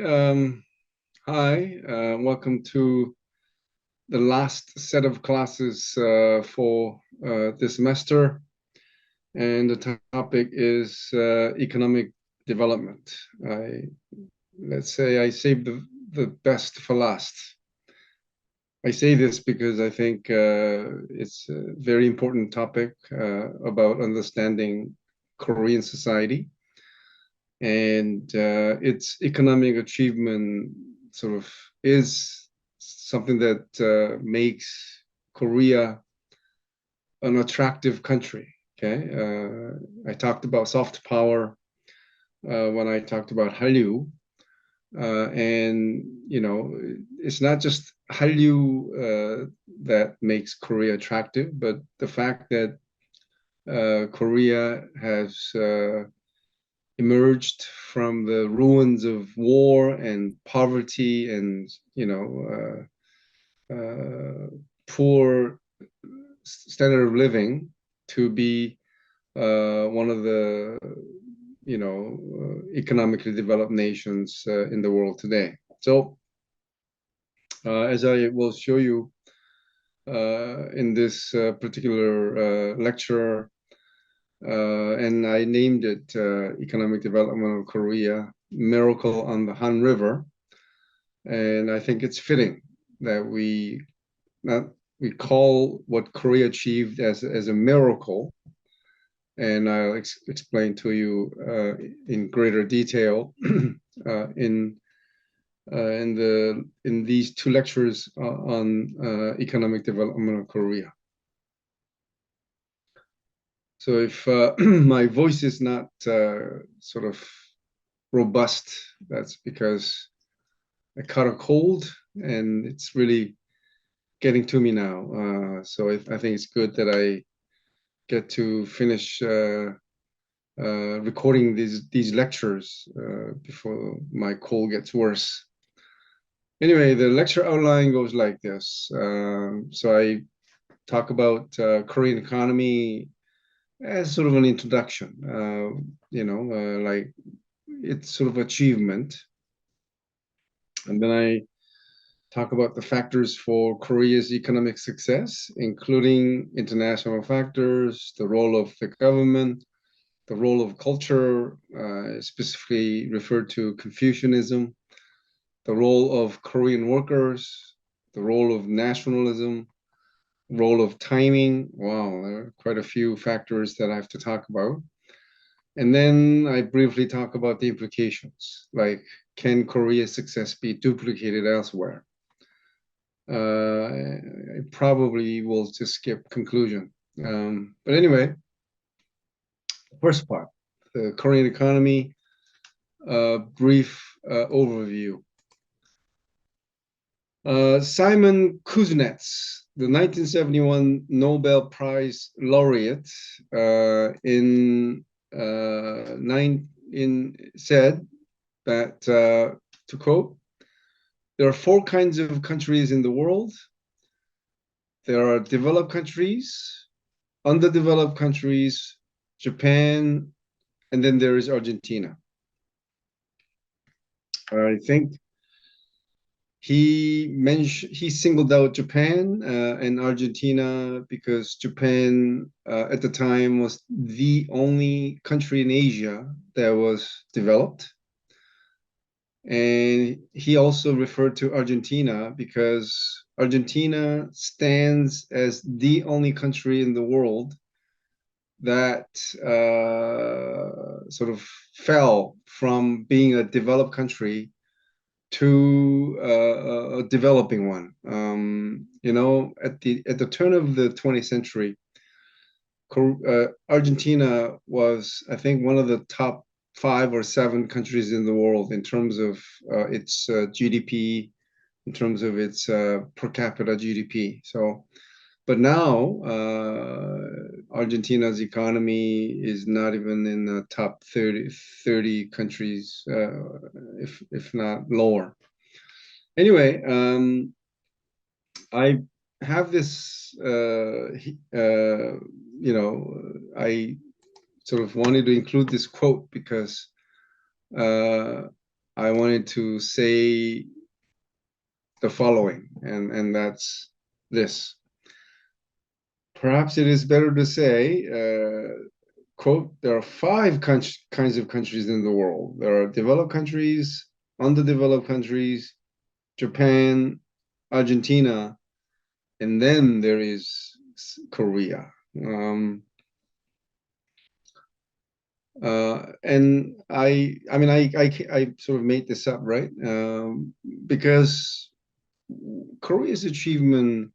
Hi. Welcome to the last set of classes for this semester. And the topic is economic development. Let's say I saved the best for last. I say this because I think it's a very important topic about understanding Korean society. And its economic achievement sort of is something that makes Korea an attractive country. Okay, I talked about soft power when I talked about Hallyu, and it's not just Hallyu that makes Korea attractive, but the fact that Korea has emerged from the ruins of war and poverty and poor standard of living to be one of the economically developed nations in the world today. So as I will show you in this particular lecture, and I named it Economic Development of Korea, Miracle on the Han River. And I think it's fitting that we call what Korea achieved as a miracle. And I'll explain to you in greater detail in these two lectures on economic development of Korea. So if my voice is not sort of robust, that's because I caught a cold and it's really getting to me now. So I think it's good that I get to finish recording these lectures before my cold gets worse. Anyway, the lecture outline goes like this. So I talk about Korean economy as sort of an introduction, like it's sort of achievement. And then I talk about the factors for Korea's economic success, including international factors, the role of the government, the role of culture, specifically referred to Confucianism, the role of Korean workers, the role of nationalism, role of timing. Wow, there are quite a few factors that I have to talk about. And then I briefly talk about the implications, like can Korea's success be duplicated elsewhere? I probably will just skip conclusion. But anyway, first part, the Korean economy, brief overview. Simon Kuznets, the 1971 Nobel Prize laureate, said that, to quote, there are four kinds of countries in the world. There are developed countries, underdeveloped countries, Japan, and then there is Argentina. I think he singled out Japan and Argentina because Japan at the time was the only country in Asia that was developed. And he also referred to Argentina because Argentina stands as the only country in the world that sort of fell from being a developed country to a developing one. At the turn of the 20th century, Argentina was, I think, one of the top 5 or 7 countries in the world in terms of its GDP, in terms of its per capita GDP. So, but now Argentina's economy is not even in the top 30 countries, if not lower. Anyway, I have this, I sort of wanted to include this quote because I wanted to say the following, and that's this. Perhaps it is better to say, quote, there are five kinds of countries in the world. There are developed countries, underdeveloped countries, Japan, Argentina, and then there is Korea. And I mean, I sort of made this up, right? Because Korea's achievement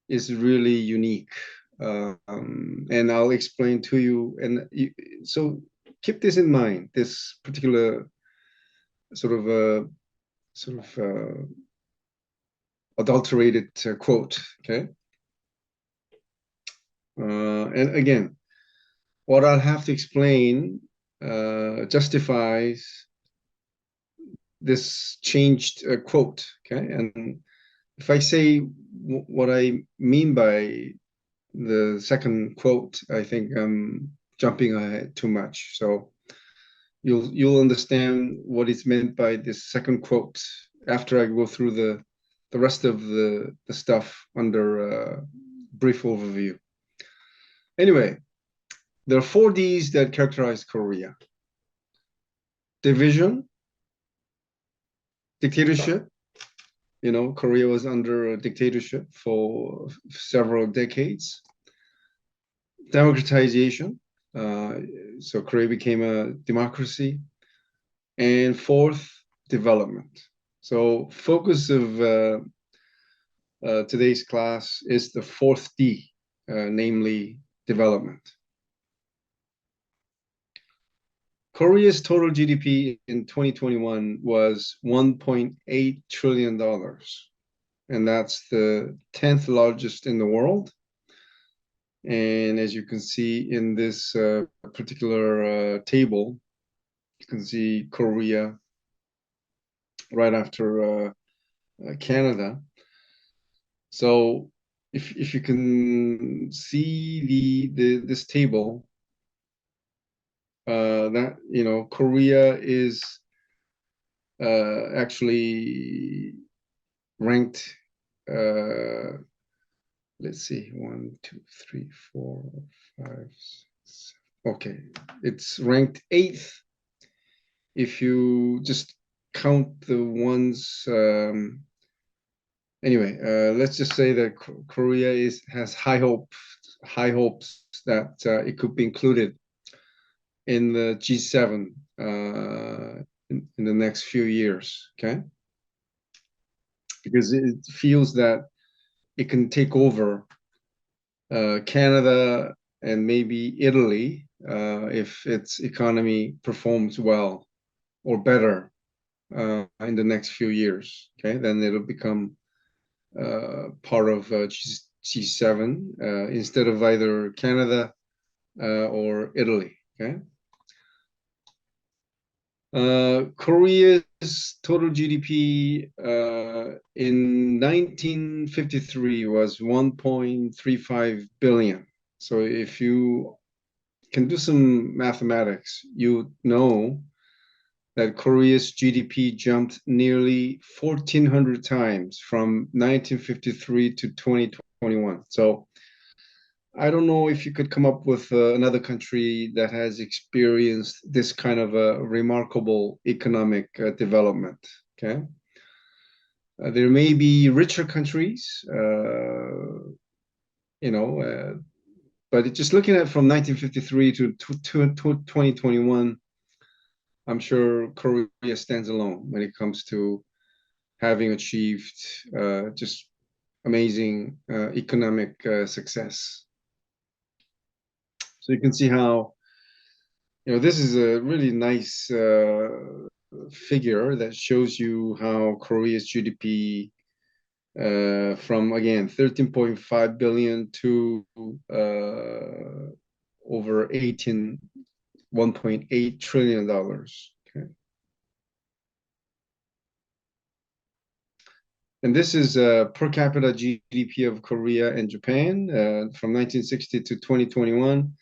is really unique. And I'll explain to you. So keep this in mind, this particular sort of adulterated quote, okay? And again, what I'll have to explain justifies this changed quote, okay? And if I say what I mean by the second quote, I think I'm jumping ahead too much. So you'll understand what is meant by this second quote after I go through the rest of the stuff under brief overview. Anyway, there are 4 Ds that characterize Korea: division, dictatorship. You know, Korea was under a dictatorship for several decades. Democratization, so Korea became a democracy. And fourth, development. So focus of today's class is the fourth D, namely development. Korea's total GDP in 2021 was $1.8 trillion, and that's the 10th largest in the world. And as you can see in this particular table, you can see Korea right after Canada. So if you can see this table, that Korea is actually ranked. Let's see, 1, 2, 3, 4, 5, 6. Okay, it's ranked 8th if you just count the ones. Anyway, let's just say that Korea has high hopes that it could be included in the G7 in the next few years, okay? Because it feels that it can take over Canada and maybe Italy if its economy performs well or better in the next few years, okay? Then it'll become part of G7 instead of either Canada or Italy, okay? Korea's total GDP in 1953 was 1.35 billion. So if you can do some mathematics, you know that Korea's GDP jumped nearly 1,400 times from 1953 to 2021. So I don't know if you could come up with another country that has experienced this kind of a remarkable economic development, okay? There may be richer countries, but just looking at from 1953 to 2021, I'm sure Korea stands alone when it comes to having achieved just amazing economic success. So you can see how, this is a really nice figure that shows you how Korea's GDP from, again, 13.5 billion to over 1.8 trillion dollars. Okay. And this is per capita GDP of Korea and Japan from 1960 to 2021.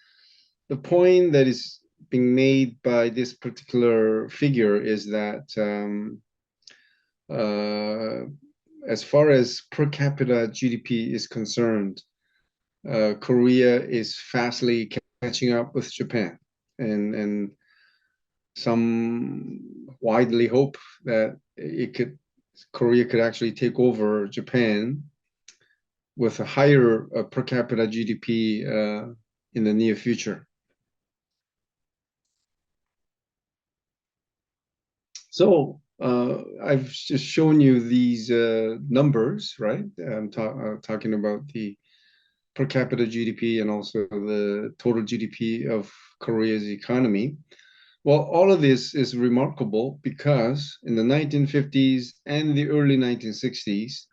The point that is being made by this particular figure is that uh, as far as per capita GDP is concerned, Korea is fastly catching up with Japan, and some widely hope that Korea could actually take over Japan with a higher per capita GDP in the near future. So I've just shown you these numbers, right? I'm talking about the per capita GDP and also the total GDP of Korea's economy. Well, all of this is remarkable because in the 1950s and the early 1960s,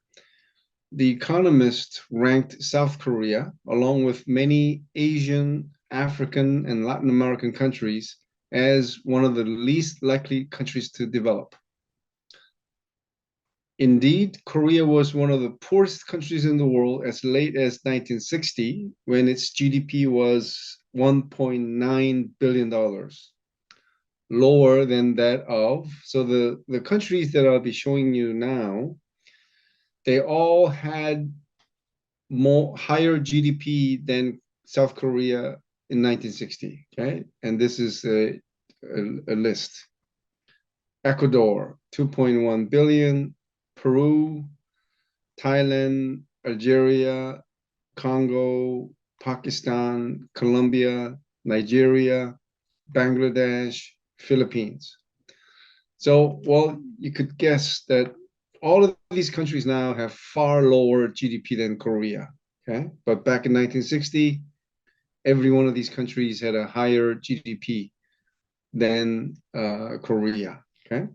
The Economist ranked South Korea, along with many Asian, African, and Latin American countries, as one of the least likely countries to develop. Indeed, Korea was one of the poorest countries in the world as late as 1960, when its GDP was $1.9 billion, lower than that of, so the countries that I'll be showing you now, they all had higher GDP than South Korea in 1960. Okay, and this is a list. Ecuador, 2.1 billion. Peru, Thailand, Algeria, Congo, Pakistan, Colombia, Nigeria, Bangladesh, Philippines. So, well, you could guess that all of these countries now have far lower GDP than Korea. Okay, but back in 1960, every one of these countries had a higher GDP than Korea. Okay,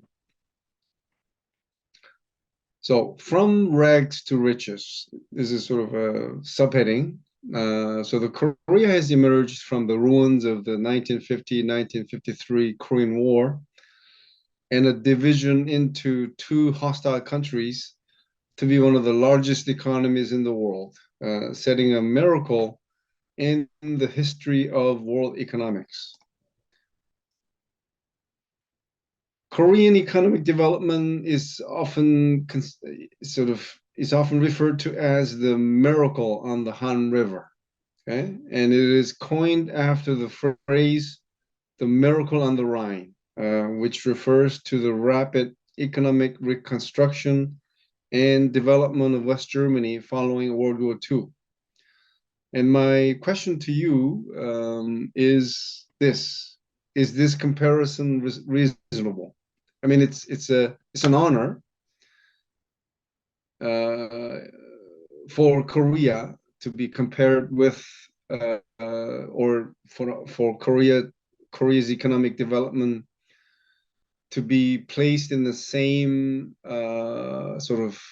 so from rags to riches, this is sort of a subheading. So the Korea has emerged from the ruins of the 1950-1953 Korean War and a division into two hostile countries to be one of the largest economies in the world, setting a miracle in the history of world economics. Korean economic development is often referred to as the miracle on the Han River. Okay, and it is coined after the phrase "the miracle on the Rhine," which refers to the rapid economic reconstruction and development of West Germany following World War II. And my question to you is this: is this comparison reasonable? I mean, it's an honor for Korea to be compared with, or for Korea's economic development to be placed in the same sort of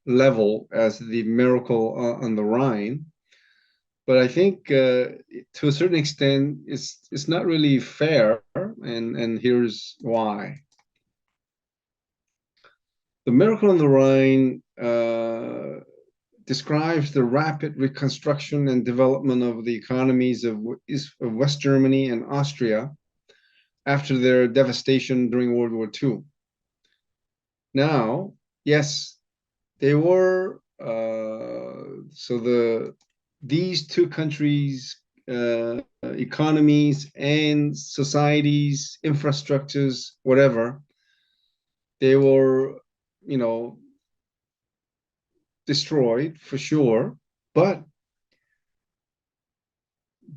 level as the miracle on the Rhine. But I think to a certain extent, it's not really fair, and here's why. The Miracle on the Rhine describes the rapid reconstruction and development of the economies of West Germany and Austria after their devastation during World War II. Now, yes, they were these two countries' economies and societies, infrastructures, whatever, they were, destroyed for sure. But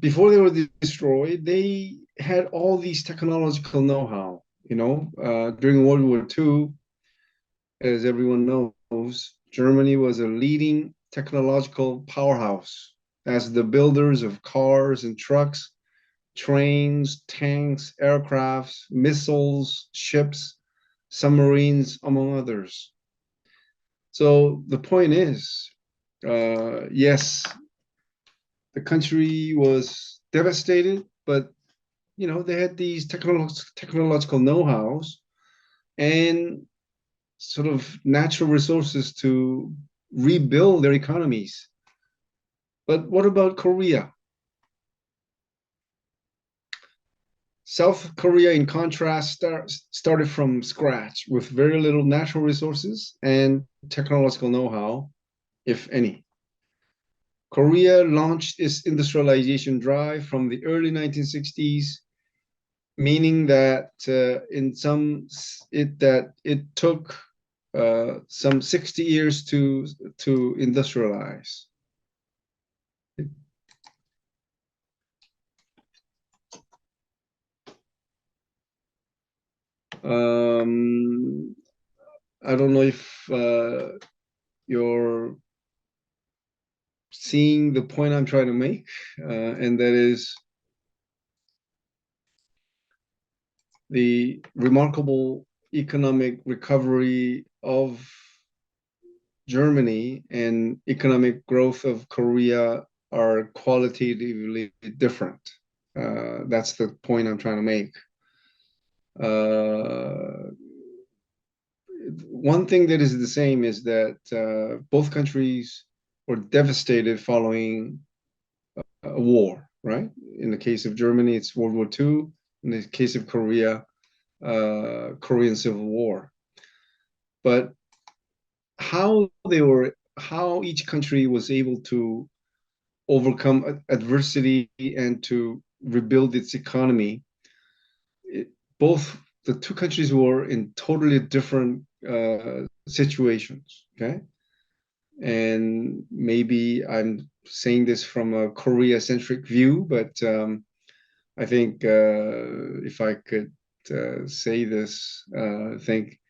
before they were destroyed, they had all these technological know-how. During World War II, as everyone knows, Germany was a leading technological powerhouse as the builders of cars and trucks, trains, tanks, aircrafts, missiles, ships, submarines, among others. So the point is, yes, the country was devastated, but they had these technological know-hows and sort of natural resources to rebuild their economies. But what about Korea? South Korea, in contrast, started from scratch with very little natural resources and technological know-how, if any. Korea launched its industrialization drive from the early 1960s, meaning that it took some 60 years to industrialize. I don't know if you're seeing the point I'm trying to make, and that is the remarkable economic recovery of Germany and economic growth of Korea are qualitatively different. That's the point I'm trying to make. One thing that is the same is that both countries were devastated following a war, right? In the case of Germany, it's World War II. In the case of Korea, Korean Civil War. But how each country was able to overcome adversity and to rebuild its economy, both the two countries were in totally different situations, okay? And maybe I'm saying this from a Korea-centric view, but I think if I could say this, I think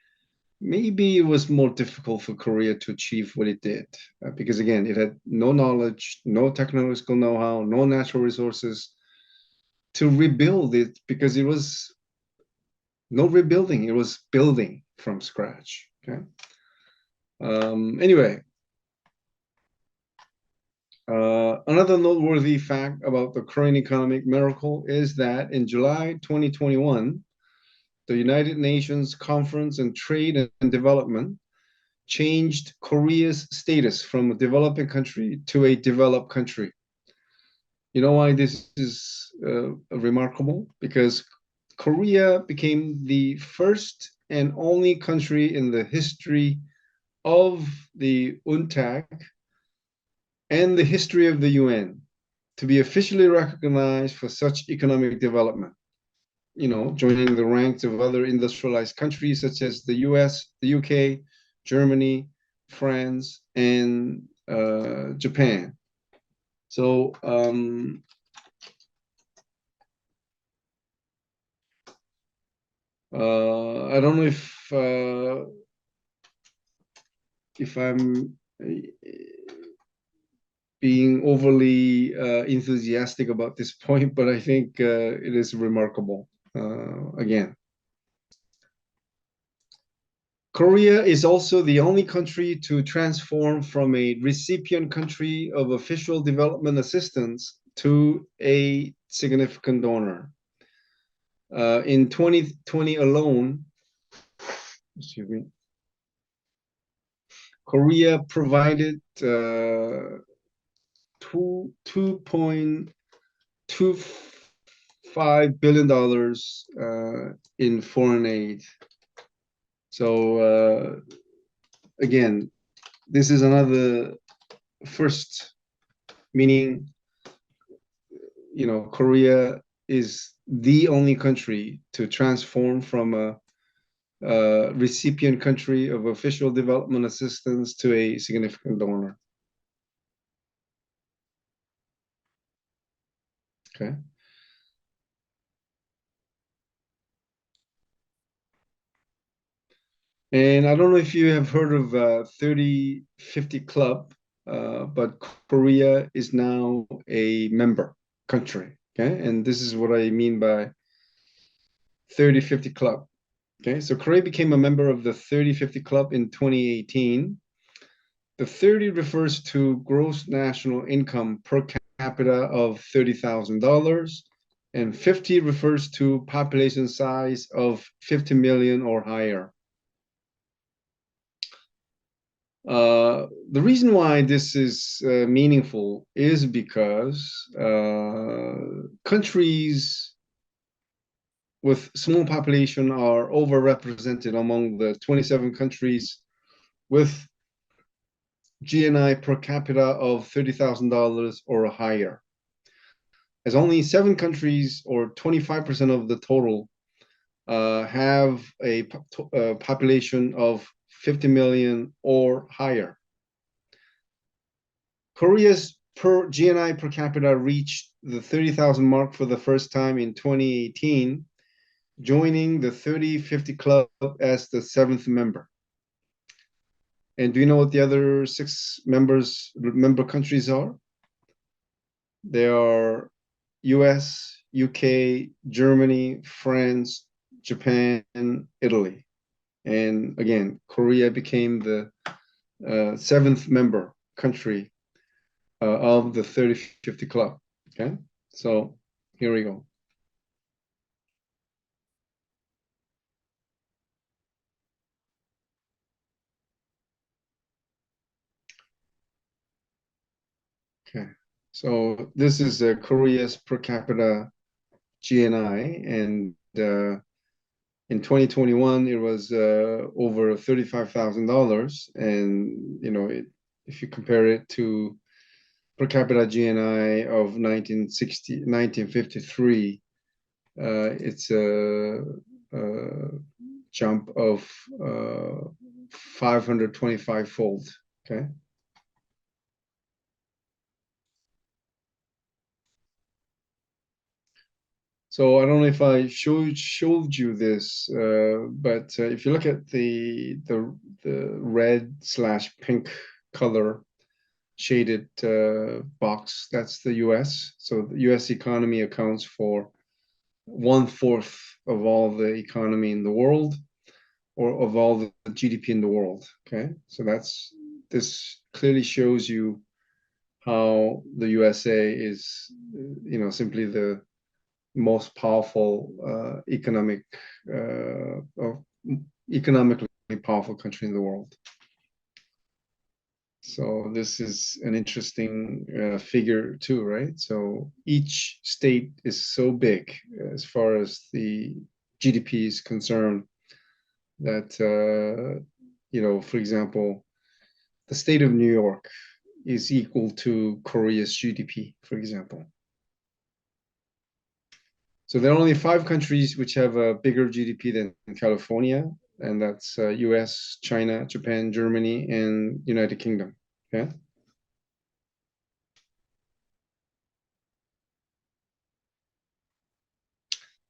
maybe it was more difficult for Korea to achieve what it did, because again, it had no knowledge, no technological know-how, no natural resources to rebuild it, because it was no rebuilding, it was building from scratch, okay? Anyway, another noteworthy fact about the Korean economic miracle is that in July 2021, the United Nations Conference on Trade and Development changed Korea's status from a developing country to a developed country. You know why this is remarkable? Because Korea became the first and only country in the history of the UNTAC and the history of the UN to be officially recognized for such economic development. You know, joining the ranks of other industrialized countries such as the US, the UK, Germany, France, and Japan. So I don't know if I'm being overly enthusiastic about this point, but I think it is remarkable. Again, Korea is also the only country to transform from a recipient country of official development assistance to a significant donor. In 2020 alone, excuse me, Korea provided $2.25 billion in foreign aid. So again, this is another first, meaning, you know, Korea is the only country to transform from a recipient country of official development assistance to a significant donor. Okay. And I don't know if you have heard of 30-50 Club, but Korea is now a member country. Okay. And this is what I mean by 30-50 Club. Okay. So Korea became a member of the 30-50 Club in 2018. The 30 refers to gross national income per capita of $30,000, and 50 refers to population size of 50 million or higher. The reason why this is meaningful is because countries with small population are overrepresented among the 27 countries with GNI per capita of $30,000 or higher. As only 7 countries or 25% of the total have a population of 50 million or higher. Korea's GNI per capita reached the 30,000 mark for the first time in 2018, joining the 30-50 club as the 7th member. And do you know what the other 6 member countries are? They are US, UK, Germany, France, Japan, Italy. And again, Korea became the 7th member country of the 30-50 club. Okay, so here we go. Okay, so this is Korea's per capita GNI, and in 2021 it was over $35,000, and if you compare it to per capita GNI of 1953, it's a jump of 525-fold. Okay. So I don't know if I showed you this, but if you look at the red/pink color shaded box, that's the US. So the US economy accounts for 1/4 of all the economy in the world, or of all the GDP in the world. Okay, so this clearly shows you how the USA is, simply the most powerful economically powerful country in the world. So this is an interesting figure too, right? So each state is so big as far as the GDP is concerned that, for example, the state of New York is equal to Korea's GDP, for example. So there are only 5 countries which have a bigger GDP than California, and that's US, China, Japan, Germany, and United Kingdom. Okay.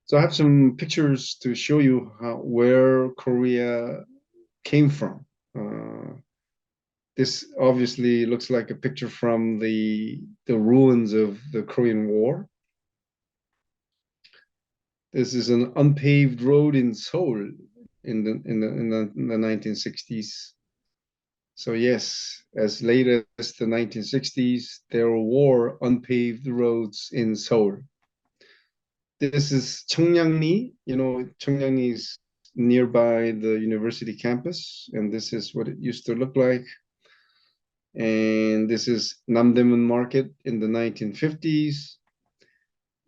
So I have some pictures to show you where Korea came from. This obviously looks like a picture from the ruins of the Korean War. This is an unpaved road in Seoul in the 1960s. So yes, as late as the 1960s, there were unpaved roads in Seoul. This is Cheongyangni. Cheongyangni is nearby the university campus, and this is what it used to look like. And this is Namdaemun Market in the 1950s.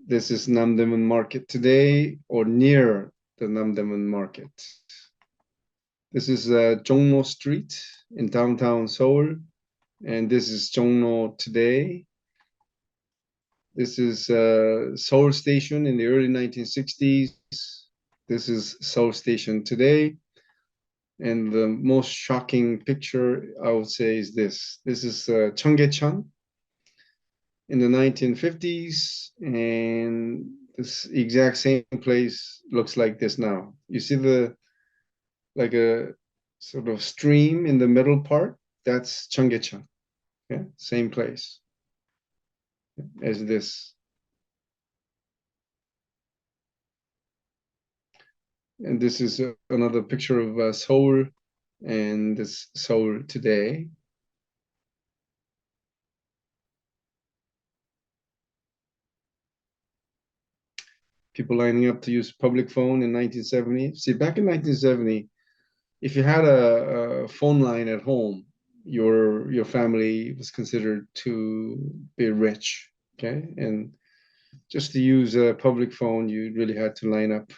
This is Namdaemun Market today, or near the Namdaemun Market. This is Jongno Street in downtown Seoul, and this is Jongno today. This is Seoul Station in the early 1960s. This is Seoul Station today. And the most shocking picture, I would say, is this. This is Cheonggyecheon in the 1950s, and this exact same place looks like this now. You see like a sort of stream in the middle part? That's Cheonggyecheon. Okay, same place as this. And this is another picture of Seoul, and this Seoul today. People lining up to use public phone in 1970. See, back in 1970, if you had a phone line at home, your family was considered to be rich. Okay, and just to use a public phone, you really had to line up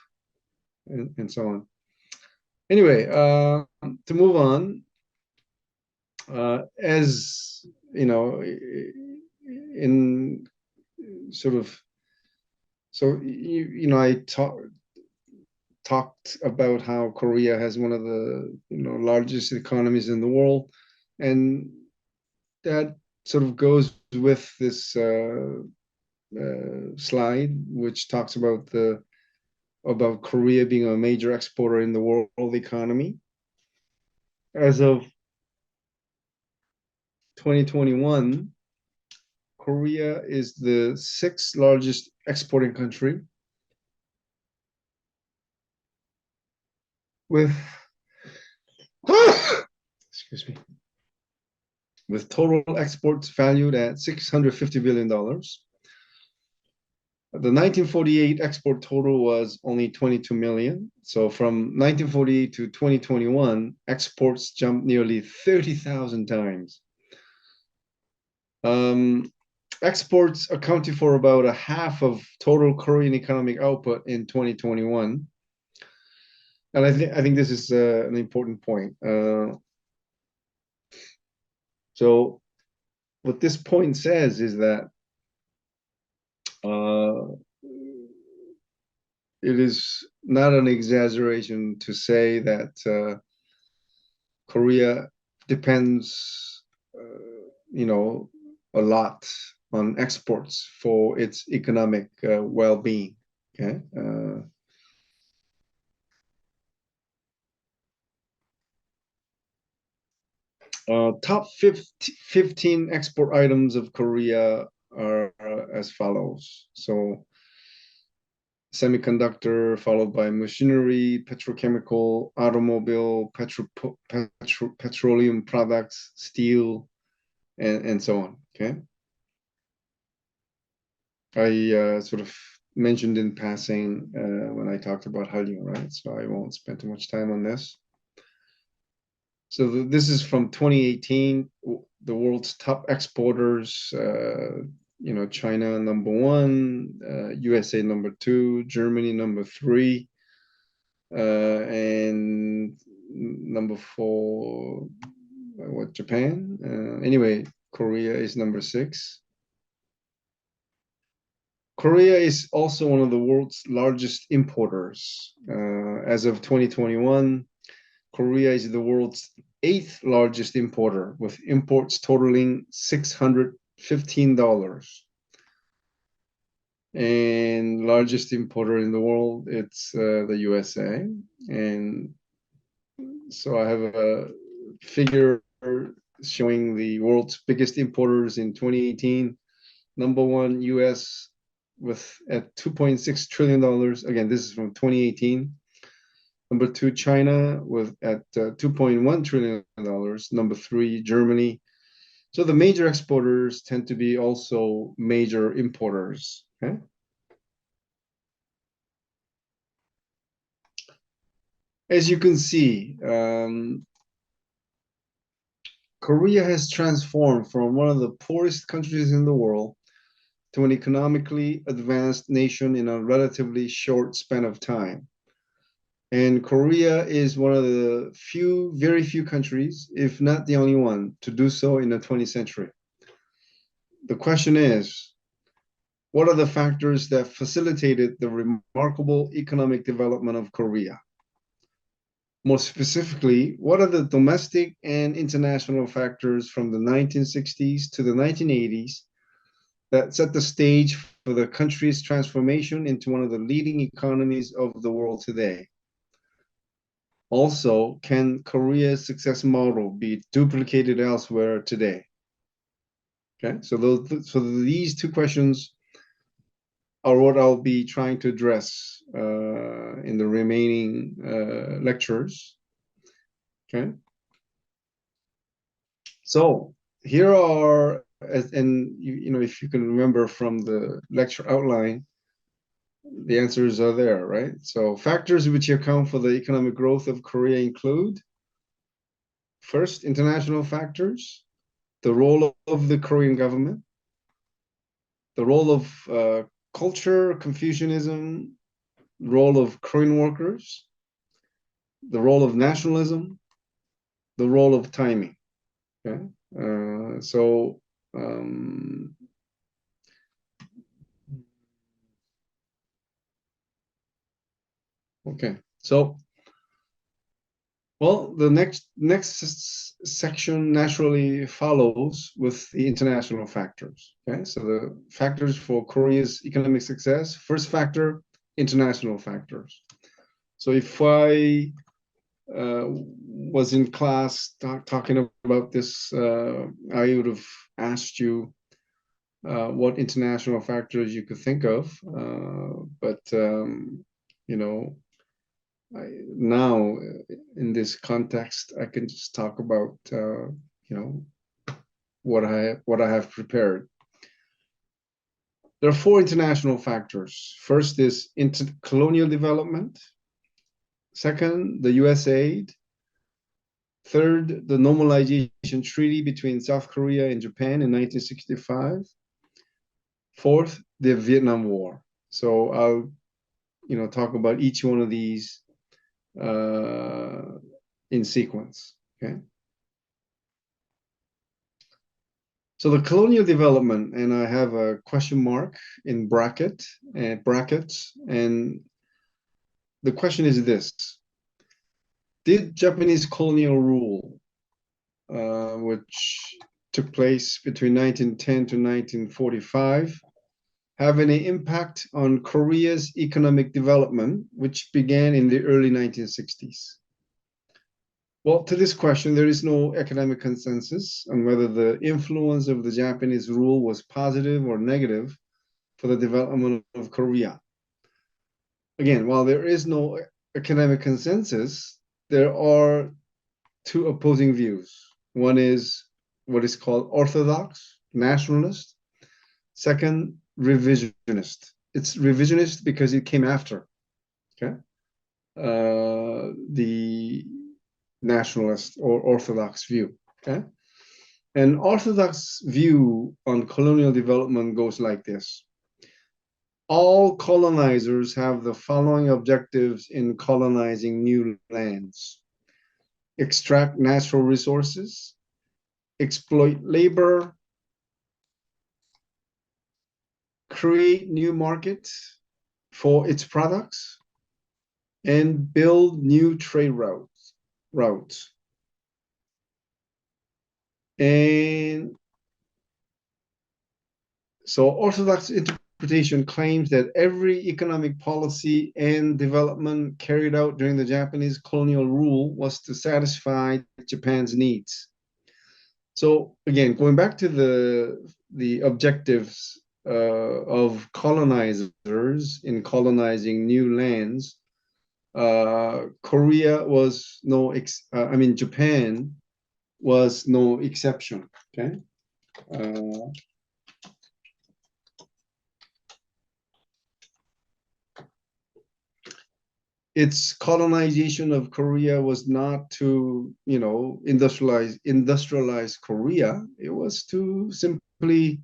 and so on. Anyway, to move on, as you know, in sort of, so I talked about how Korea has one of the largest economies in the world, and that sort of goes with this slide, which talks about Korea being a major exporter in the world economy. As of 2021, Korea is the sixth largest exporting country with excuse me, with total exports valued at $650 billion. The 1948 export total was only 22 million. So from 1948 to 2021, exports jumped nearly 30,000 times. Exports accounted for about a half of total Korean economic output in 2021. And I think this is an important point. So what this point says is that it is not an exaggeration to say that Korea depends, a lot on exports for its economic well-being. Okay. Top 15 export items of Korea are as follows. So semiconductor, followed by machinery, petrochemical, automobile, petroleum products, steel, and so on. Okay. I sort of mentioned in passing when I talked about Hallyu, right? So I won't spend too much time on this. So this is from 2018, the world's top exporters, China number 1, USA number 2, Germany number 3, and number 4, Japan? Anyway, Korea is number 6. Korea is also one of the world's largest importers. As of 2021, Korea is the world's 8th largest importer, with imports totaling $615. And largest importer in the world, it's the USA. And so I have a figure showing the world's biggest importers in 2018. Number 1, US at $2.6 trillion. Again, this is from 2018. Number 2, China at $2.1 trillion. Number 3, Germany. So the major exporters tend to be also major importers. Okay. As you can see, Korea has transformed from one of the poorest countries in the world to an economically advanced nation in a relatively short span of time. And Korea is one of the very few countries, if not the only one, to do so in the 20th century. The question is, what are the factors that facilitated the remarkable economic development of Korea? More specifically, what are the domestic and international factors from the 1960s to the 1980s that set the stage for the country's transformation into one of the leading economies of the world today? Also, can Korea's success model be duplicated elsewhere today? Okay, so these two questions are what I'll be trying to address in the remaining lectures. Okay, so here are, and if you can remember from the lecture outline, the answers are there, right? So factors which account for the economic growth of Korea include, first, international factors, the role of the Korean government, the role of culture, Confucianism, role of Korean workers, the role of nationalism, the role of timing. Okay, so okay, so well, the next section naturally follows with the international factors. Okay, so the factors for Korea's economic success. First factor, international factors. So if I was in class talking about this, I would have asked you what international factors you could think of, but you know, now in this context, I can just talk about you know, what I have prepared. There are four international factors. First is colonial development. Second, the U.S. aid. Third, the normalization treaty between South Korea and Japan in 1965. Fourth, the Vietnam War. So I'll talk about each one of these in sequence. Okay. So the colonial development, and I have a question mark in brackets, and the question is this: did Japanese colonial rule, which took place between 1910 to 1945, have any impact on Korea's economic development, which began in the early 1960s? Well, to this question, there is no academic consensus on whether the influence of the Japanese rule was positive or negative for the development of Korea. Again, while there is no academic consensus, there are two opposing views. One is what is called orthodox, nationalist. Second, revisionist. It's revisionist because it came after, okay, the nationalist or orthodox view. Okay, an orthodox view on colonial development goes like this: all colonizers have the following objectives in colonizing new lands: extract natural resources, exploit labor, create new markets for its products, and build new trade routes. And so orthodox interpretation claims that every economic policy and development carried out during the Japanese colonial rule was to satisfy Japan's needs. So again, going back to the objectives of colonizers in colonizing new lands, Korea was Japan was no exception. Okay. Its colonization of Korea was not to, industrialize Korea. It was to simply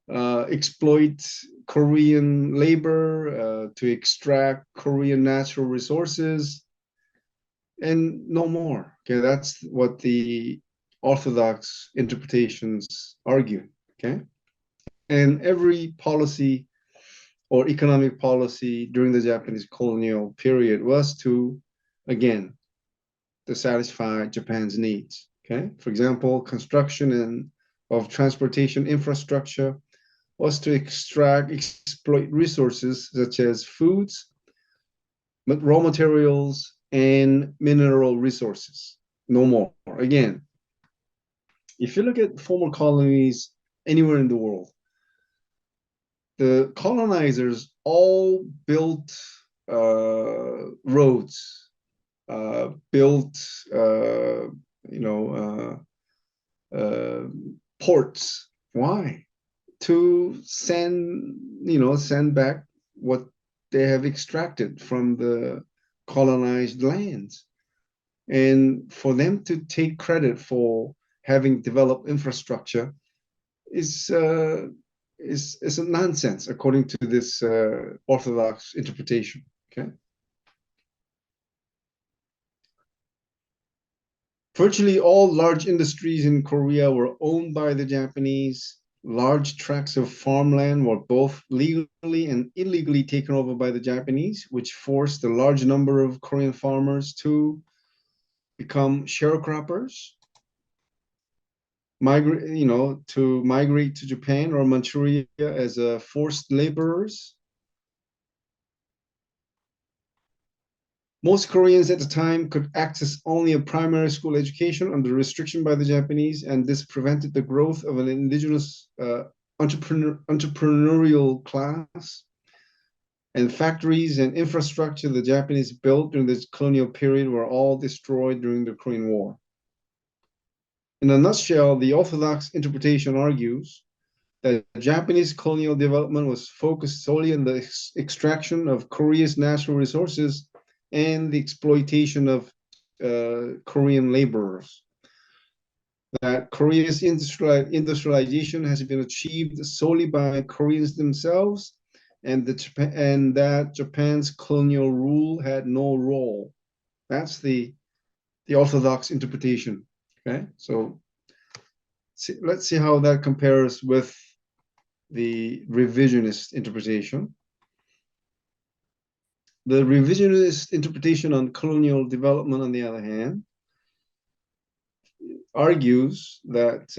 exploit Korean labor, to extract Korean natural resources, and no more. Okay, that's what the orthodox interpretations argue. Okay, and every policy or economic policy during the Japanese colonial period was to, again, to satisfy Japan's needs. Okay, for example, construction of transportation infrastructure was to exploit resources such as foods, raw materials, and mineral resources. No more. Again, if you look at former colonies anywhere in the world, the colonizers all built roads, built ports. Why? To send back what they have extracted from the colonized lands, and for them to take credit for having developed infrastructure is a nonsense according to this orthodox interpretation. Okay. Virtually all large industries in Korea were owned by the Japanese. Large tracts of farmland were both legally and illegally taken over by the Japanese, which forced a large number of Korean farmers to become sharecroppers, migrate to Japan or Manchuria as forced laborers. Most Koreans at the time could access only a primary school education under restriction by the Japanese, and this prevented the growth of an indigenous entrepreneurial class. And factories and infrastructure the Japanese built during this colonial period were all destroyed during the Korean War. In a nutshell, the orthodox interpretation argues that Japanese colonial development was focused solely on the extraction of Korea's natural resources and the exploitation of Korean laborers. That Korea's industrialization has been achieved solely by Koreans themselves, and that Japan's colonial rule had no role. That's the orthodox interpretation. Okay, so let's see how that compares with the revisionist interpretation. The revisionist interpretation on colonial development, on the other hand, argues that,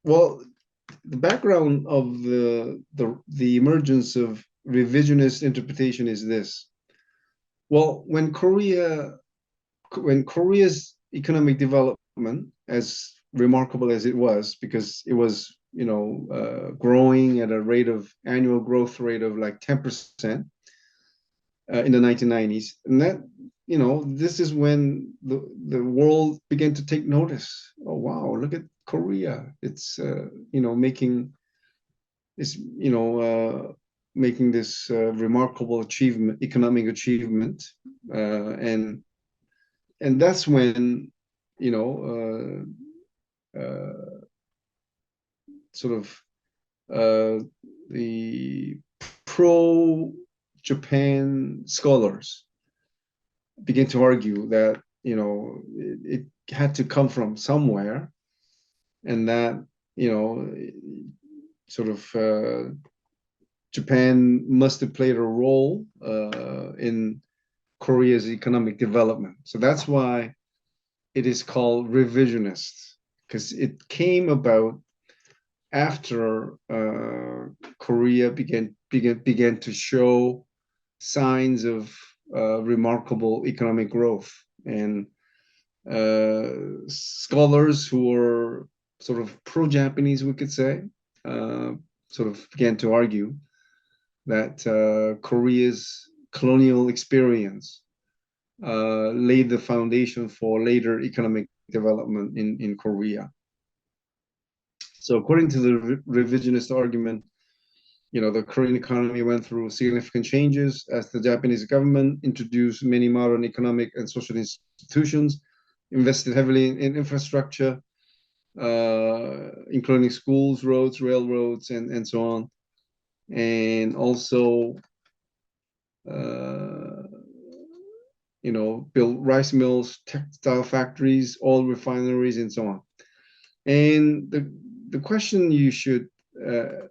well, the background of the emergence of revisionist interpretation is this. Well, when Korea's economic development, as remarkable as it was, because it was, growing at a rate of annual growth rate of like 10% in the 1990s, and that, this is when the world began to take notice. Oh wow, look at Korea! It's making this remarkable economic achievement, and that's when sort of the pro-Japan scholars begin to argue that it had to come from somewhere, and that Japan must have played a role in Korea's economic development. So that's why it is called revisionist, because it came about after Korea began to show signs of remarkable economic growth, and scholars who were sort of pro-Japanese, we could say, sort of began to argue that Korea's colonial experience laid the foundation for later economic development in Korea. So according to the revisionist argument, the Korean economy went through significant changes as the Japanese government introduced many modern economic and social institutions, invested heavily in infrastructure, including schools, roads, railroads, and so on, and also built rice mills, textile factories, oil refineries, and so on. And the question you should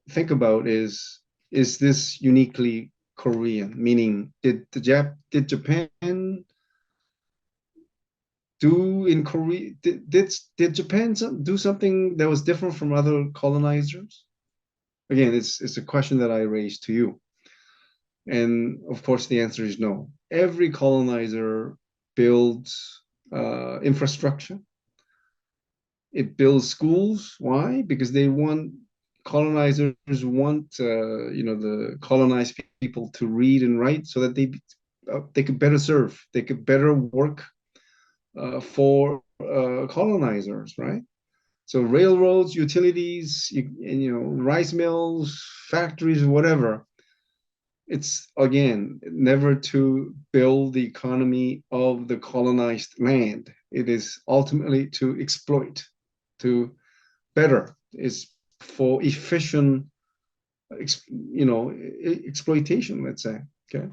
think about is this uniquely Korean? Meaning, did Japan do in Korea? Did Japan do something that was different from other colonizers? Again, it's a question that I raised to you, and of course the answer is no. Every colonizer builds infrastructure. It builds schools. Why? Because colonizers want the colonized people to read and write, so that they could better serve, they could better work for colonizers, right? So railroads, utilities, rice mills, factories, whatever. It's, again, never to build the economy of the colonized land. It is ultimately to exploit, to better, is for efficient, exploitation, let's say. Okay.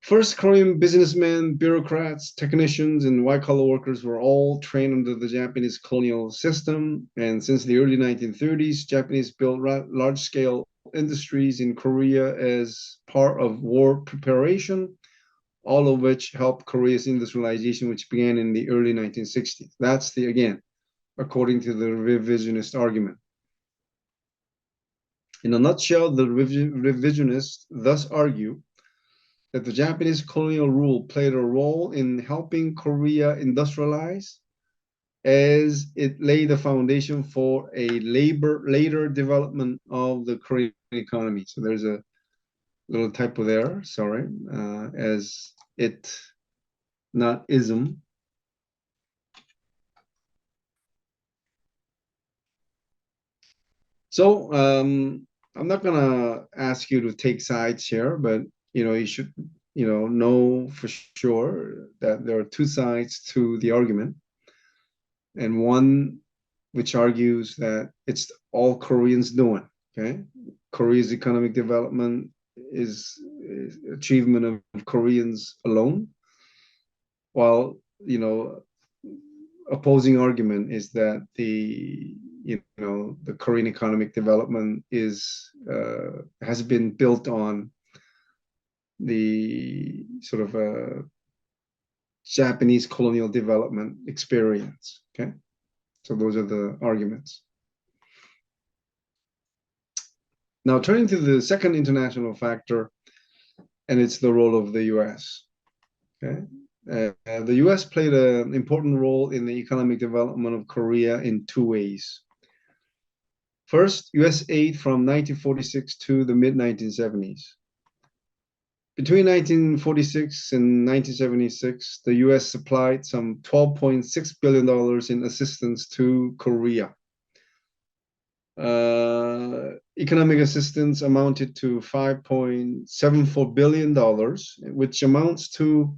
First Korean businessmen, bureaucrats, technicians, and white-collar workers were all trained under the Japanese colonial system. And since the early 1930s, Japanese built large-scale industries in Korea as part of war preparation, all of which helped Korea's industrialization, which began in the early 1960s. That's again, according to the revisionist argument. In a nutshell, the revisionists thus argue that the Japanese colonial rule played a role in helping Korea industrialize, as it laid the foundation for a later development of the Korean economy. So there's a little typo there, sorry, as it, not ism. So I'm not gonna ask you to take sides here, but you should know for sure that there are two sides to the argument, and one which argues that it's all Koreans doing. Okay, Korea's economic development is achievement of Koreans alone, while opposing argument is that the Korean economic development has been built on the sort of Japanese colonial development experience. Okay, so those are the arguments. Now turning to the second international factor, and it's the role of the U.S. Okay, the U.S. played an important role in the economic development of Korea in two ways. First, U.S. aid from 1946 to the mid-1970s. Between 1946 and 1976, the U.S. supplied some $12.6 billion in assistance to Korea. Economic assistance amounted to $5.74 billion, which amounts to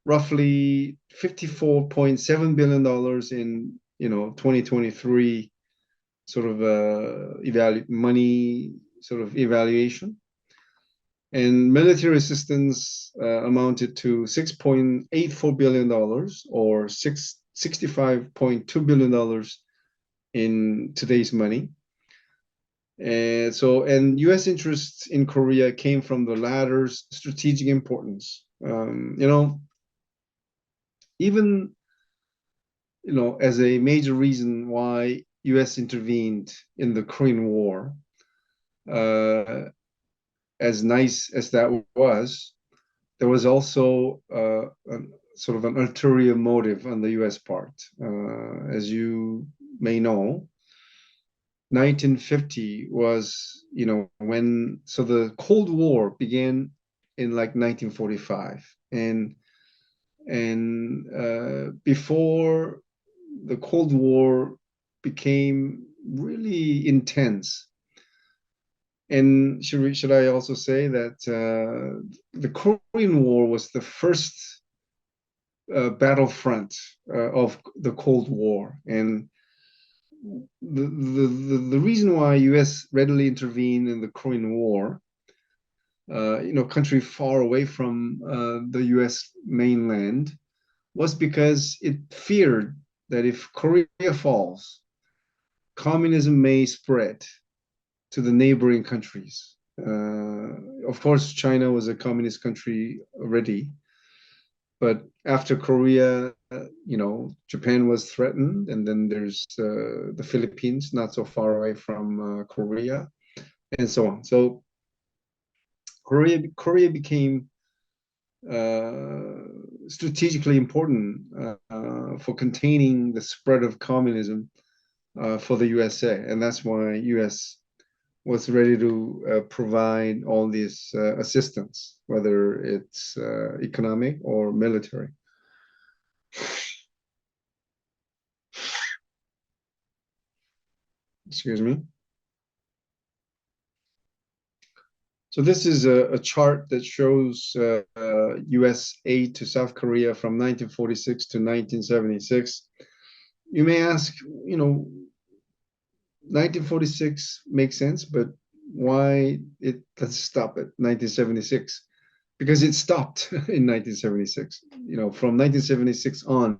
roughly $54.7 billion in 2023 sort of money sort of evaluation. And military assistance amounted to $6.84 billion, or $65.2 billion in today's money. And U.S. interests in Korea came from the latter's strategic importance. Even as a major reason why U.S. intervened in the Korean War, as nice as that was, there was also sort of an ulterior motive on the U.S. part. As you may know, 1950 was, when, so the Cold War began in like 1945. And before the Cold War became really intense. And should I also say that the Korean War was the first battlefront of the Cold War, and the reason why U.S. readily intervened in the Korean War, country far away from the U.S. mainland, was because it feared that if Korea falls, communism may spread to the neighboring countries. Of course, China was a communist country already, but after Korea, Japan was threatened, and then there's the Philippines, not so far away from Korea, and so on. So Korea became strategically important for containing the spread of communism for the USA, and that's why U.S. was ready to provide all this assistance, whether it's economic or military. Excuse me. So this is a chart that shows U.S. aid to South Korea from 1946 to 1976. You may ask, 1946 makes sense, but why let's stop at 1976? because it stopped in 1976. You know, from 1976 on,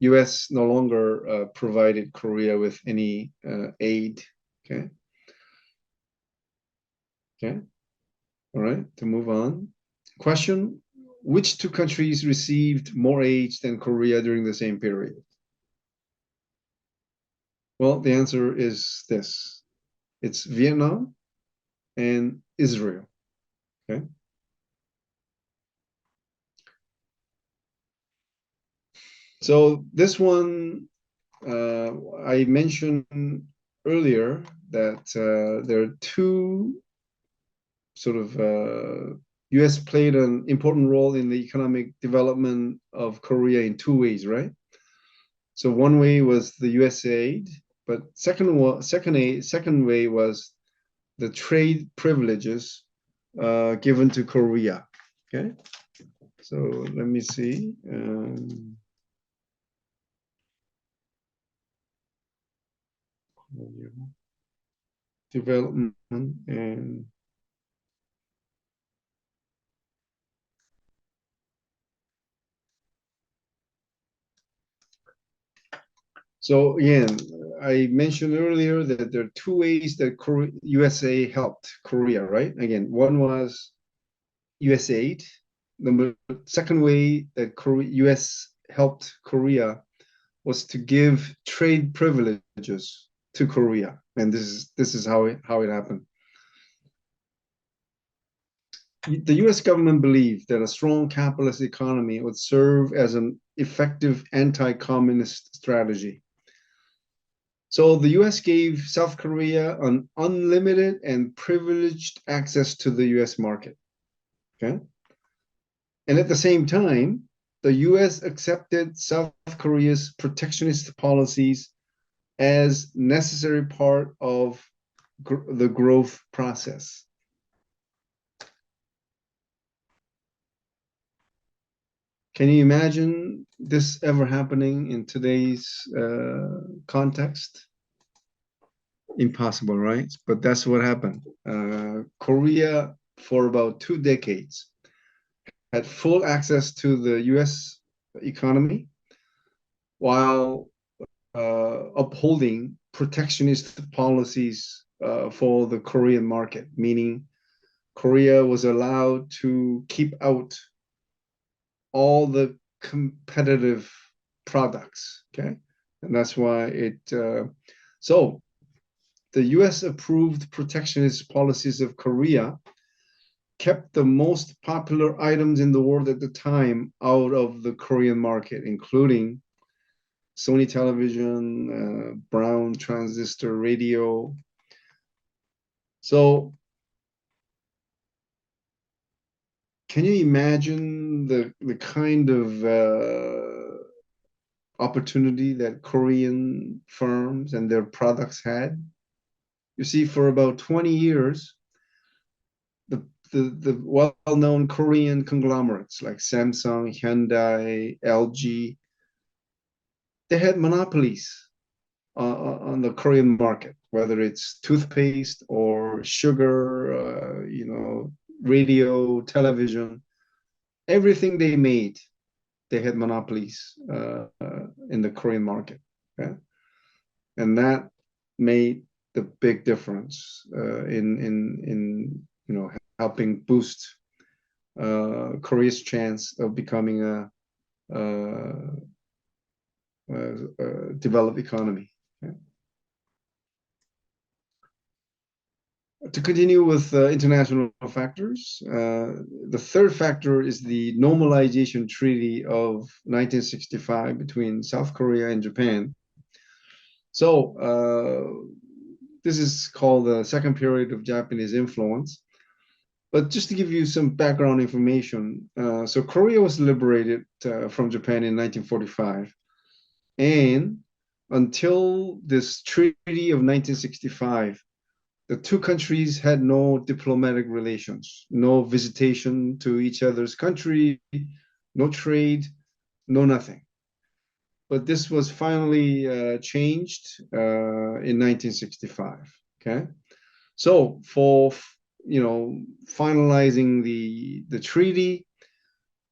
U.S. no longer provided Korea with any aid. Okay. Okay. All right. To move on. Question: which two countries received more aid than Korea during the same period? Well, the answer is this. It's Vietnam and Israel. Okay. So this one, I mentioned earlier that there are two sort of U.S. played an important role in the economic development of Korea in two ways, right? So one way was the U.S. aid, but second way was the trade privileges given to Korea. Okay, so let me see. Development and so again, I mentioned earlier that there are two ways that USA helped Korea, right? Again, one was US aid. The second way that US helped Korea was to give trade privileges to Korea, and this is how it happened. The US government believed that a strong capitalist economy would serve as an effective anti-communist strategy. So the US gave South Korea an unlimited and privileged access to the US market. Okay. And at the same time, the US accepted South Korea's protectionist policies as necessary part of the growth process. Can you imagine this ever happening in today's context? Impossible, right? But that's what happened. Korea, for about 2 decades, had full access to the US economy while upholding protectionist policies for the Korean market, meaning Korea was allowed to keep out all the competitive products. Okay. And that's why so the US approved protectionist policies of Korea kept the most popular items in the world at the time out of the Korean market, including Sony television, Brown transistor radio. So can you imagine the kind of opportunity that Korean firms and their products had? You see, for about 20 years, the well-known Korean conglomerates like Samsung, Hyundai, LG, they had monopolies on the Korean market, whether it's toothpaste or sugar, radio, television, everything they made, they had monopolies in the Korean market. Okay? And that made the big difference in helping boost Korea's chance of becoming a developed economy. Okay? To continue with international factors, the third factor is the normalization treaty of 1965 between South Korea and Japan. So this is called the second period of Japanese influence. But just to give you some background information, so Korea was liberated from Japan in 1945. And until this treaty of 1965, the two countries had no diplomatic relations, no visitation to each other's country, no trade, no nothing. But this was finally changed in 1965. Okay, so for finalizing the treaty,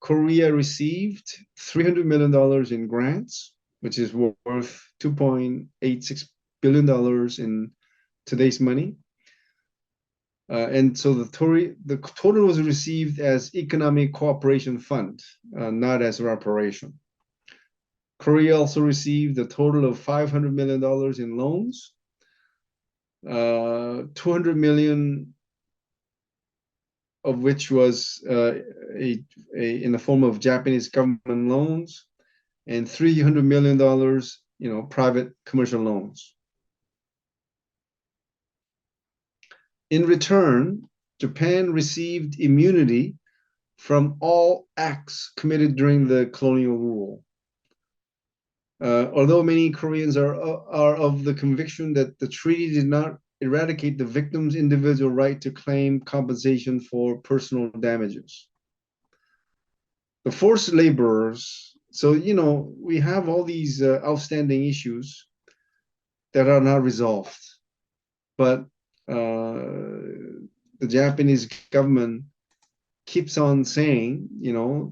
Korea received $300 million in grants, which is worth $2.86 billion in today's money. And so the total was received as Economic Cooperation Fund, not as reparation. Korea also received a total of $500 million in loans, 200 million of which was in the form of Japanese government loans, and $300 million, private commercial loans. In return, Japan received immunity from all acts committed during the colonial rule. Although many Koreans are of the conviction that the treaty did not eradicate the victim's individual right to claim compensation for personal damages. The forced laborers, so, we have all these outstanding issues that are not resolved. But the Japanese government keeps on saying,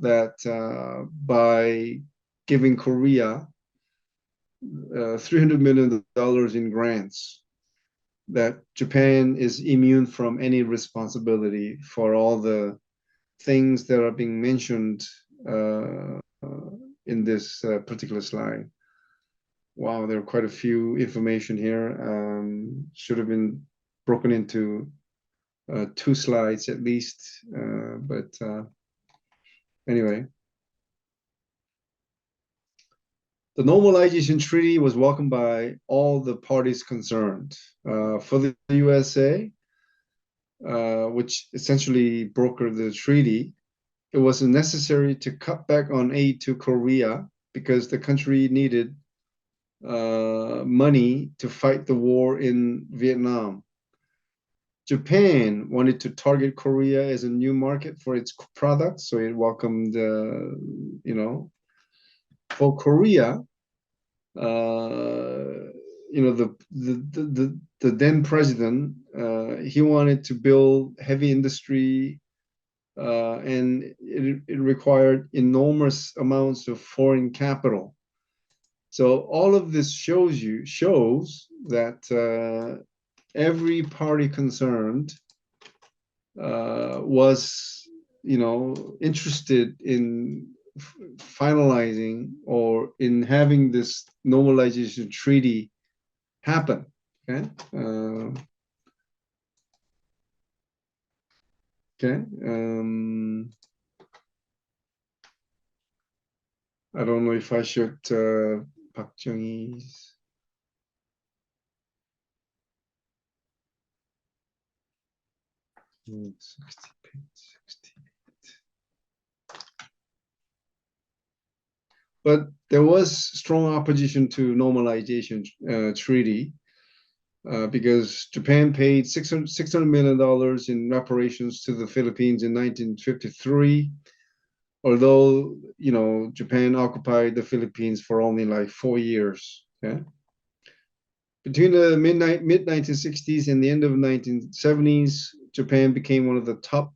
that by giving Korea $300 million in grants, that Japan is immune from any responsibility for all the things that are being mentioned in this particular slide. Wow, there are quite a few information here. Should have been broken into 2 slides at least, but anyway. The normalization treaty was welcomed by all the parties concerned. For the USA, which essentially brokered the treaty, it was necessary to cut back on aid to Korea because the country needed money to fight the war in Vietnam. Japan wanted to target Korea as a new market for its products, so it welcomed, for Korea, the then president, he wanted to build heavy industry, and it required enormous amounts of foreign capital. So all of this shows that every party concerned was, interested in finalizing or in having this normalization treaty happen. Okay. I don't know if I should Park Jung-hee's. But there was strong opposition to normalization treaty because Japan paid $600 million in reparations to the Philippines in 1953, although, Japan occupied the Philippines for only like 4 years. Okay? Between the mid-1960s and the end of the 1970s, Japan became one of the top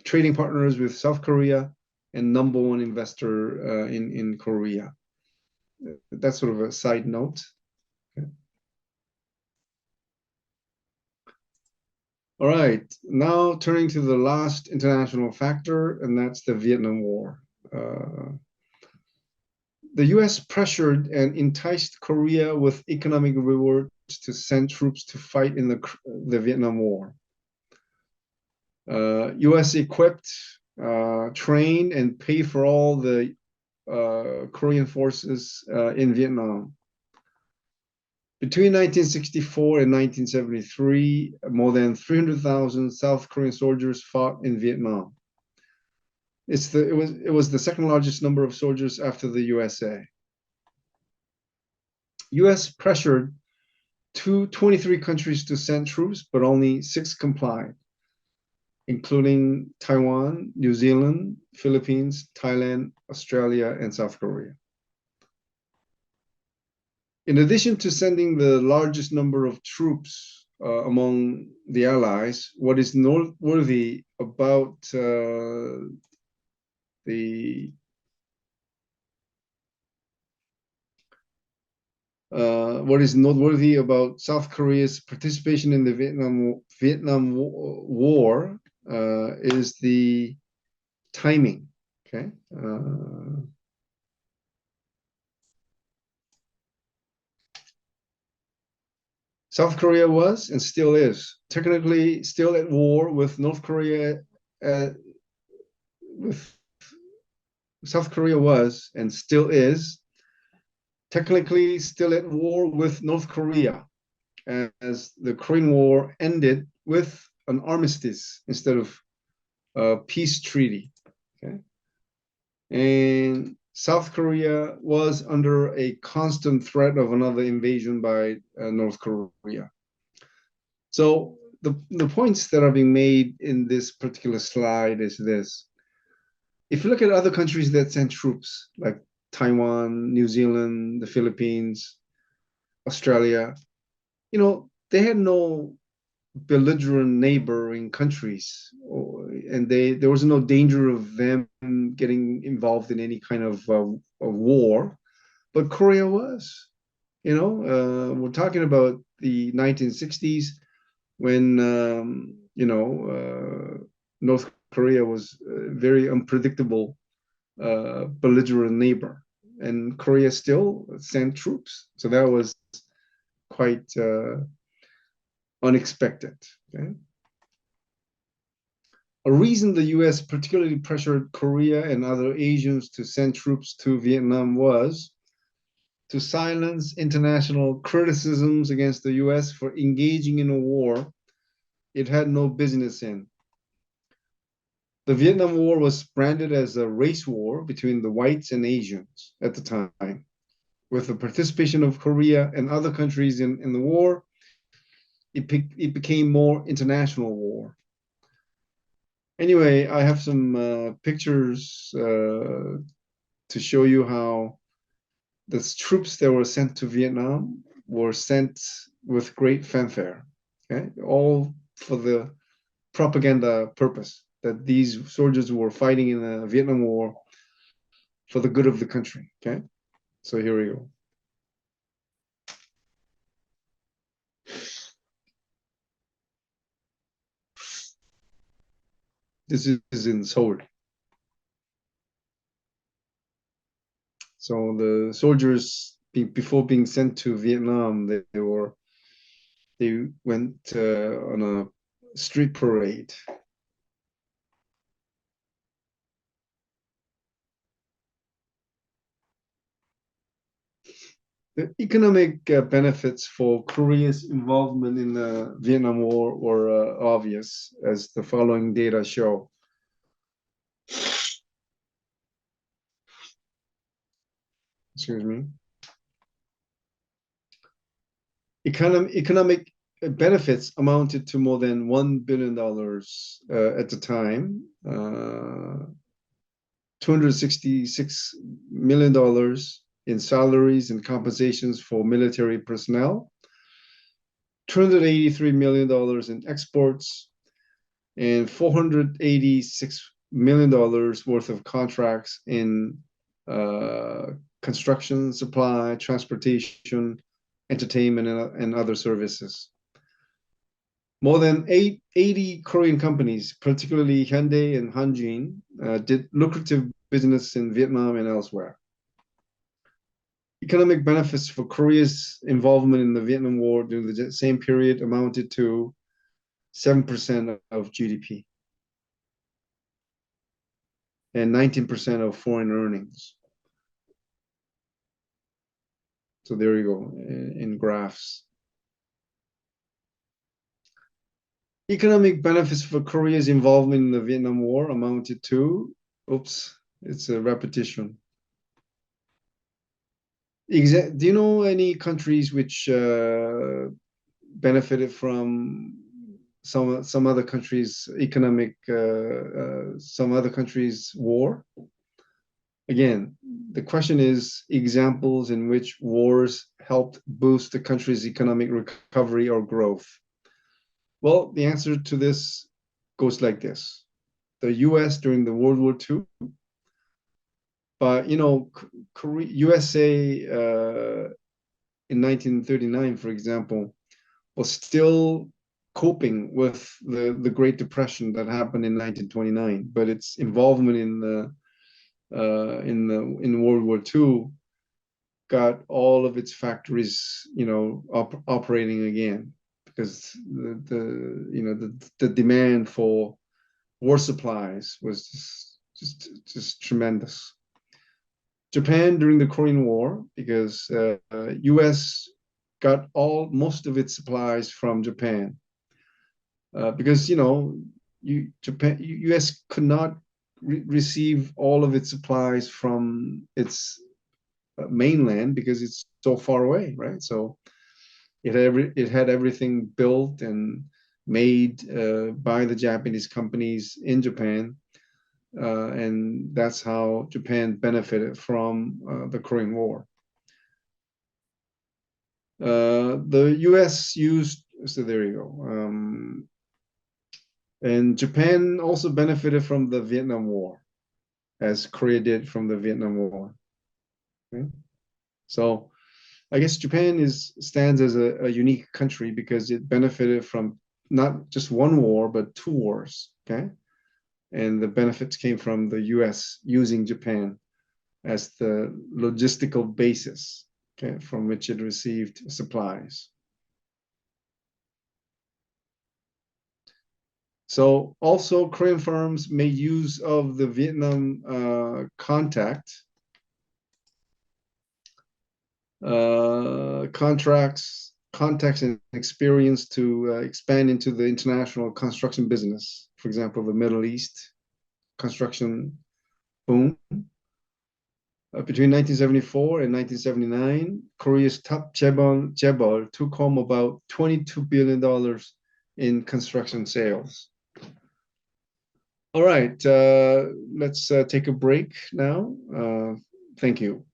trading partners with South Korea and #1 investor in Korea. That's sort of a side note. Okay. All right, now turning to the last international factor, and that's the Vietnam War. The US pressured and enticed Korea with economic rewards to send troops to fight in the Vietnam War. US equipped, trained, and paid for all the Korean forces in Vietnam. Between 1964 and 1973, more than 300,000 South Korean soldiers fought in Vietnam. It was the second largest number of soldiers after the USA. US pressured 23 countries to send troops, but only 6 complied, including Taiwan, New Zealand, Philippines, Thailand, Australia, and South Korea. In addition to sending the largest number of troops among the Allies. What is noteworthy about the what is noteworthy about South Korea's participation in the Vietnam War is the timing. Okay. South Korea was and still is technically still at war with North Korea. With South Korea was and still is technically still at war with North Korea, as the Korean War ended with an armistice instead of a peace treaty. Okay, and South Korea was under a constant threat of another invasion by North Korea. So the points that are being made in this particular slide is this. If you look at other countries that sent troops, like Taiwan, New Zealand, the Philippines, Australia, they had no belligerent neighboring countries, and there was no danger of them getting involved in any kind of war. But Korea was. We're talking about the 1960s when North Korea was a very unpredictable belligerent neighbor, and Korea still sent troops. So that was quite unexpected. Okay? A reason the US particularly pressured Korea and other Asians to send troops to Vietnam was to silence international criticisms against the US for engaging in a war it had no business in. The Vietnam War was branded as a race war between the whites and Asians at the time. With the participation of Korea and other countries in the war, it became more international war. Anyway, I have some pictures to show you how the troops that were sent to Vietnam were sent with great fanfare, okay? All for the propaganda purpose that these soldiers were fighting in the Vietnam War for the good of the country, okay? So here we go. This is in Seoul. So the soldiers, before being sent to Vietnam, they went on a street parade. The economic benefits for Korea's involvement in the Vietnam War were obvious, as the following data show. Excuse me. Economic benefits amounted to more than $1 billion at the time, $266 million in salaries and compensations for military personnel, $283 million in exports, and $486 million worth of contracts in construction, supply, transportation, entertainment, and other services. More than 80 Korean companies, particularly Hyundai and Hanjin, did lucrative business in Vietnam and elsewhere. Economic benefits for Korea's involvement in the Vietnam War during the same period amounted to 7% of GDP and 19% of foreign earnings. So there you go in graphs. Economic benefits for Korea's involvement in the Vietnam War amounted to, oops, it's a repetition. Do you know any countries which benefited from some other countries' economic, some other countries' war? Again, the question is examples in which wars helped boost the country's economic recovery or growth. Well, the answer to this goes like this. The US during the World War II, but USA in 1939, for example, was still coping with the Great Depression that happened in 1929, but its involvement in World War II got all of its factories, operating again because the demand for war supplies was just tremendous. Japan during the Korean War, because U.S. got most of its supplies from Japan, because U.S. could not receive all of its supplies from its mainland because it's so far away, right? So it had everything built and made by the Japanese companies in Japan, and that's how Japan benefited from the Korean War. The U.S. used, so there you go. And Japan also benefited from the Vietnam War, as Korea did from the Vietnam War. Okay? So I guess Japan stands as a unique country because it benefited from not just one war, but two wars. Okay. And the benefits came from the US using Japan as the logistical basis, okay, from which it received supplies. So also Korean firms made use of the Vietnam contacts and experience to expand into the international construction business. For example, the Middle East construction boom. Between 1974 and 1979, Korea's top chaebol took home about $22 billion in construction sales. All right, let's take a break now. Thank you.